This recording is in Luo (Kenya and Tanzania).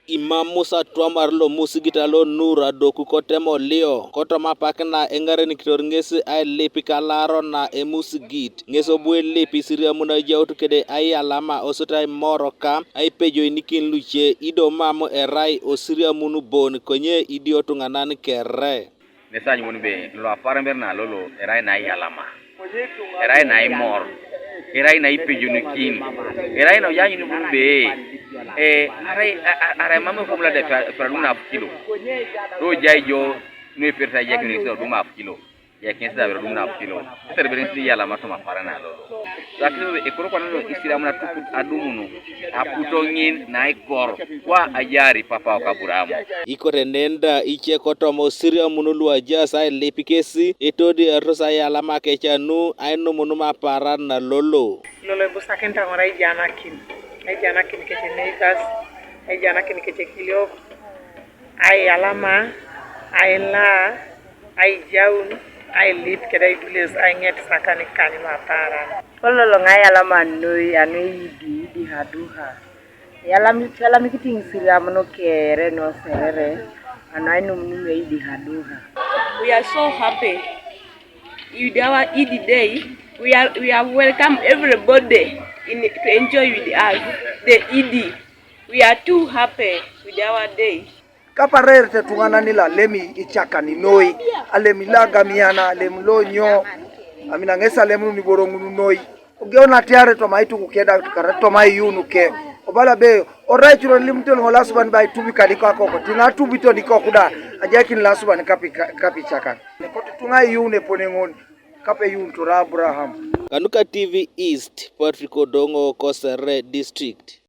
Imam Musa Tuamarlo Musigitalo Nura doku kotemo lio koto mapakna engare nikitor ngesi ay lepi kalaro na emusigit ngeso bue lepi siria muna jautu kede ay alama osota moro ka ay pejo inikin luche ido mamo erai osiria munu bon konye idiotu nganan kere Nesa nyumun be lo aparamber na lolo erai na ay alama erai na ay mor erai na ay pejo nikin erai na yanyu ni bulu be arai mama formula de praduna kilo do jayjo no perta yek ni so duma kilo ya ken sa duma kilo terberin si yala ma toma parana lo zakiro e koro kono isira muna tupu adumunu aputo ngin na ikor kwa ayari papa kaburamu ikore nenda iche koto mo siria munu lua jasa ay lepi kesi etodi rosa ay alama kechanu ay no munu maparan na lolo busa kenta ngorai jana kin kece neikas ay jana kin kece kilio ay alama ay la ay jaun ay lip kedai dules ay nget sakani kani mapara kololo ngai alama noi anoi di haduha yalami kiting sira mano kere no serere anai num di haduha. We are so happy with our Eid day. We are welcome everybody to enjoy with us the Eid. We are too happy with our day. Kaparer te tungana nila lemi ichaka ni noi alemi laga miana alemi lonyo amina ngesa lemu ni borongu noi ugeona tiare to maitu kukeda to mai yunu ke obala be orai chiro limtel ngola suban bai tubi kadiko akoko tina tubi to diko kuda ajakin la suban kapi chaka ne ko tungai yune ponengon kape yun to Abraham. Kanuka TV East, Patrick Odongo, Kosere District.